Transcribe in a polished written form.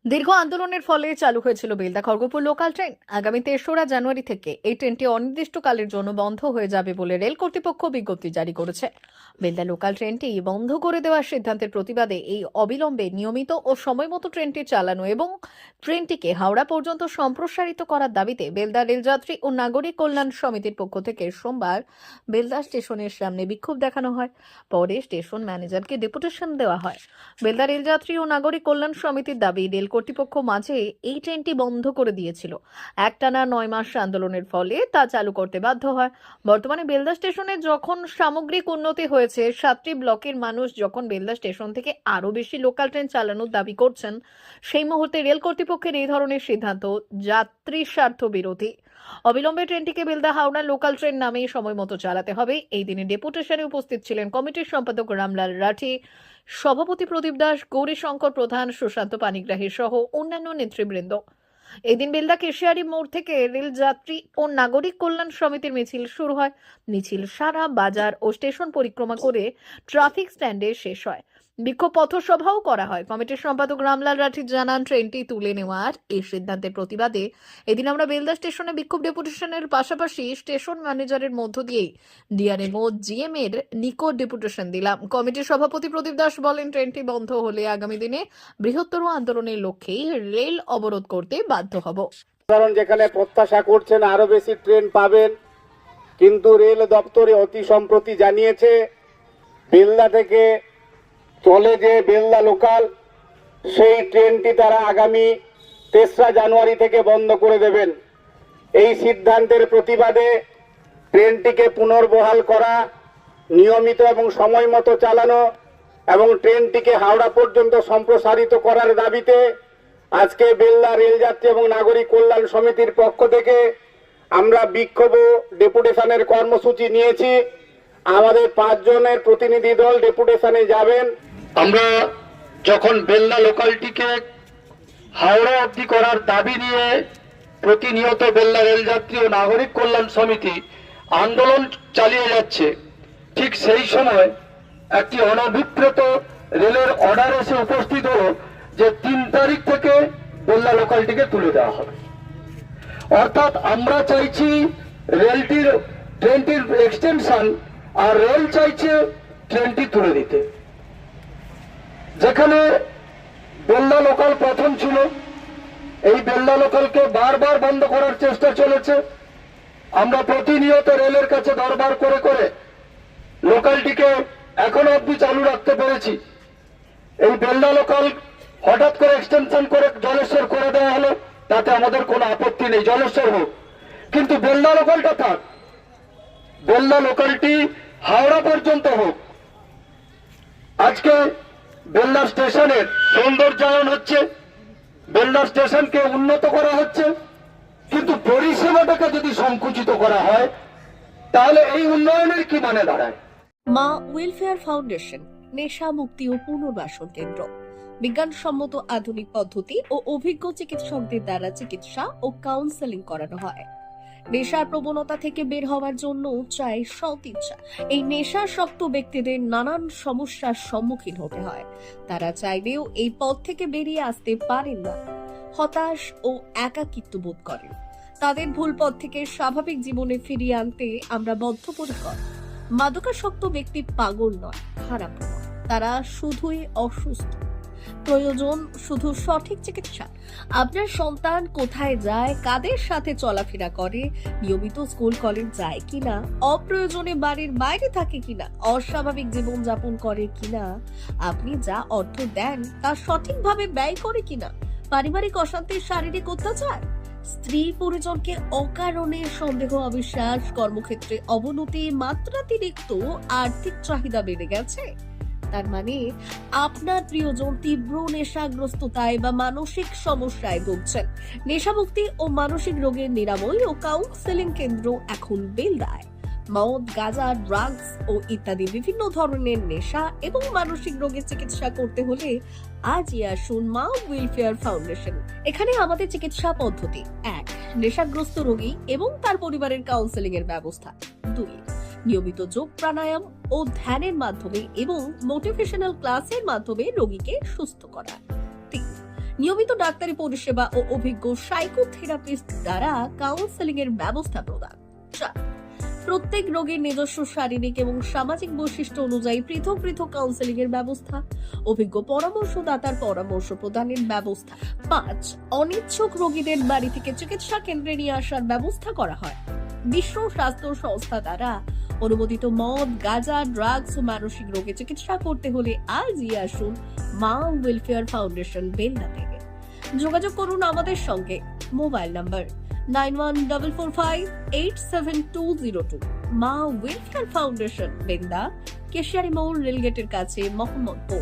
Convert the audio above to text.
দীর্ঘ আন্দোলনের ফলে চালু হয়েছিল বেলদা খড়গপুর লোকাল ট্রেন। আগামী ৩রা জানুয়ারি থেকে এই ট্রেনটি অনির্দিষ্টকালের জন্য বন্ধ হয়ে যাবে বলে রেল কর্তৃপক্ষ বিজ্ঞপ্তি জারি করেছে। বেলদা লোকাল ট্রেনটি বন্ধ করে দেওয়ার সিদ্ধান্তের প্রতিবাদে এই অবিলম্বে নিয়মিত ও সময়মতো ট্রেনটি চালানো এবং ট্রেনটিকে হাওড়া পর্যন্ত সম্প্রসারিত করার দাবিতে বেলদা রেলযাত্রী ও নাগরিক কল্যাণ সমিতির পক্ষ থেকে সোমবার বেলদা স্টেশনের সামনে বিক্ষোভ দেখানো হয়। পরে স্টেশন ম্যানেজারকে ডেপুটেশন দেওয়া হয়। বেলদা রেলযাত্রী ও নাগরিক কল্যাণ সমিতির দাবি, রেল কর্তৃপক্ষ মাঝে এই ট্রেনটি বন্ধ করে দিয়েছিল। একটানা ৯ মাস আন্দোলনের ফলে তা চালু করতে বাধ্য হয়। বর্তমানে বেলদা স্টেশনে যখন সামগ্রিক উন্নতি হয়েছে, ৭টি ব্লকের মানুষ যখন বেলদা স্টেশন থেকে আরও বেশি লোকাল ট্রেন চালানোর দাবি করছেন, সেই মুহূর্তে রেল কর্তৃপক্ষের এই ধরনের সিদ্ধান্ত যাত্রী স্বার্থ বিরোধী। অবিলম্বে ট্রেনটিকে বেলদা হাওড়া লোকাল ট্রেন নামে সময় মতো চালাতে হবে। এই দিনে ডেপুটেশনে উপস্থিত ছিলেন কমিটির সম্পাদক রামলাল রাঠি, সভাপতি প্রদীপ দাস, গৌরীশঙ্কর প্রধান, সুশান্ত পানিগ্রাহী সহ অন্যান্য নেতৃবৃন্দ। এদিন বেলদা কেশিয়ারি মোড় থেকে রেল যাত্রী ও নাগরিক কল্যাণ সমিতির মিছিল শুরু হয়। মিছিল সারা বাজার ও স্টেশন পরিক্রমা করে ট্রাফিক স্ট্যান্ডে শেষ হয়। বিক্ষোভ পথসভাও করা হয়। কমিটির সম্পাদক রামলাল রাঠি জানান, ট্রেনটি তুলে নেওয়ার এই সিদ্ধান্তের প্রতিবাদে এদিন আমরা বেলদা স্টেশনে বিক্ষোভ ডেপুটেশনের পাশাপাশি স্টেশন ম্যানেজারের মধ্য দিয়েই ডিআরএমও জিএম এর নিকট ডেপুটেশন দিলাম। কমিটির সভাপতি প্রদীপ দাস বলেন, ট্রেনটি বন্ধ হলে আগামী দিনে বৃহত্তর আন্দোলনের লক্ষ্যেই রেল অবরোধ করতে বাধ্য হব। কারণ যেখানে প্রত্যাশা করছেন আরো বেশি ট্রেন পাবেন, কিন্তু রেল দপ্তরে অতি সম্প্রতি জানিয়েছে বেলদা থেকে চলে যে বেলদা লোকাল, সেই ট্রেনটি তারা আগামী ৩রা জানুয়ারি থেকে বন্ধ করে দেবেন। এই সিদ্ধান্তের প্রতিবাদে ট্রেনটিকে পুনর্বহাল করা, নিয়মিত এবং সময় মতো চালানো এবং ট্রেনটিকে হাওড়া পর্যন্ত সম্প্রসারিত করার দাবিতে আজকে বেলদা রেলযাত্রী এবং নাগরিক কল্যাণ সমিতির পক্ষ থেকে আমরা বিক্ষোভ ডেপুটেশনের কর্মসূচি নিয়েছি। আমাদের ৫ জনের প্রতিনিধি দল ডেপুটেশনে যাবেন। আমরা যখন বেলদা লোকালটিকে হাওড়া অবধি করার দাবি নিয়ে প্রতিনিয়ত বেলদা রেলযাত্রী ও নাগরিক কল্যাণ সমিতি আন্দোলন চালিয়ে যাচ্ছে, ঠিক সেই সময় একটি অনভিপ্রেত রেলের অর্ডার এসে উপস্থিত হলো যে ৩ তারিখ থেকে বেলদা লোকালটিকে তুলে দেওয়া হবে। অর্থাৎ আমরা চাইছি ট্রেনটির এক্সটেনশন, আর রেল চাইছে ট্রেনটি তুলে দিতে। যেখানে বেলদা লোকাল প্রথম ছিল, এই বেলদা লোকালকে বারবার বন্ধ করার চেষ্টা চলেছে। আমরা প্রতিনিয়ত রেলের কাছে দরবার করে করে লোকালটিকে এখনো অব্দি চালু রাখতে পেরেছি। এই বেলদা লোকাল হঠাৎ করে এক্সটেনশন করে জলেশ্বর করে দেওয়া হলো, তাতে আমাদের কোনো আপত্তি নেই, জলেশ্বর হোক, কিন্তু বেলদা লোকালটা থাক। বেলদা লোকালটি হাওড়া পর্যন্ত হোক। আজকে বেলদা স্টেশনের সৌন্দর্যায়ন হচ্ছে, বেলদা স্টেশনকে উন্নত করা হচ্ছে, কিন্তু পরিষেবাটাকে যদি সংকুচিত করা হয় তাহলে এই উন্নয়নের কি মানে দাঁড়ায়? মা ওয়েলফেয়ার ফাউন্ডেশন নেশা মুক্তি ও পুনর্বাসন কেন্দ্র বিজ্ঞানসম্মত আধুনিক পদ্ধতি ও অভিজ্ঞ চিকিৎসকদের দ্বারা চিকিৎসা ও কাউন্সেলিং করানো হয়। নেশার প্রবণতা থেকে বের হওয়ার জন্য চাই সৎ ইচ্ছা। এই নেশাসক্ত ব্যক্তিদের নানান সমস্যার সম্মুখীন হতে হয়। তারা চাইলেও এই পথ থেকে বেরিয়ে আসতে পারেন না, হতাশ ও একাকিত্ব বোধ করেন। তাদের ভুল পথ থেকে স্বাভাবিক জীবনে ফিরিয়ে আনতে আমরা বদ্ধপরিকর। মাদকাসক্ত ব্যক্তি পাগল নয়, খারাপ নয়, তারা শুধুই অসুস্থ। প্রয়োজন শুধু সঠিক চিকিৎসা। আপনার সন্তান কোথায় যায়, কাদের সাথে চলাফেরা করে, নিয়মিত স্কুল কলেজ যায় কিনা, অপ্রয়োজনে বাড়ির বাইরে থাকে কিনা, অস্বাভাবিক জীবন যাপন করে কিনা, আপনি যা অর্থ দেন তা সঠিকভাবে ব্যয় করে কিনা, পারিবারিক অশান্তি, শারীরিক অত্যাচার, স্ত্রী পরিজনকে অকারণে সন্দেহ, অবিশ্বাস, কর্মক্ষেত্রে অবনতি, মাত্রাতিরিক্ত আর্থিক চাহিদা বেড়ে গেছে, তার মানে আপনার প্রিয়জন তীব্র নেশাগ্রস্ততায় বা মানসিক সমস্যায় ভুগছেন। নেশামুক্তি ও মানসিক রোগের নিরাময় ও কাউন্সেলিং কেন্দ্র এখন বেলদায়। মদ, গাঁজা, ড্রাগস ও ইত্যাদি বিভিন্ন ধরনের নেশা এবং মানসিক রোগের চিকিৎসা করতে হলে আজই আসুন মা ওয়েলফেয়ার ফাউন্ডেশন। এখানে আমাদের চিকিৎসা পদ্ধতি: ১. নেশাগ্রস্ত রোগী এবং তার পরিবারের কাউন্সেলিং এর ব্যবস্থা। ২. নিয়মিত যোগ, প্রাণায়াম ও ধ্যানের মাধ্যমে এবং মোটিভেশনাল ক্লাসের মাধ্যমে রোগীকে সুস্থ করা। ৩. নিয়মিত ডাক্তারি পরিষেবা ও অভিজ্ঞ সাইকোথেরাপিস্ট দ্বারা কাউন্সেলিং এর ব্যবস্থা প্রদান। 4, প্রত্যেক রোগীর নিজস্ব শারীরিক এবং সামাজিক বৈশিষ্ট্য অনুযায়ী পৃথক পৃথক কাউন্সেলিং এর ব্যবস্থা, অভিজ্ঞ পরামর্শদাতার পরামর্শ প্রদানের ব্যবস্থা। 5, অনিচ্ছুক রোগীদের বাড়ি থেকে চিকিৎসা কেন্দ্রে নিয়ে আসার ব্যবস্থা করা হয়। বিশ্ব স্বাস্থ্য সংস্থা দ্বারা অনুমোদিত মদ, গাঁজা, ড্রাগস ও মানসিক রোগে চিকিৎসা করতে হলে আজই আসুন মা ওয়েলফেয়ার ফাউন্ডেশন বেলদা থেকে। যোগাযোগ করুন আমাদের সঙ্গে। Mobile number 9144587202। মা ওয়েলফেয়ার ফাউন্ডেশন বেলদা, কেশিয়ারি মোড়, রেলগেটের কাছে, মোহাম্মদপুর।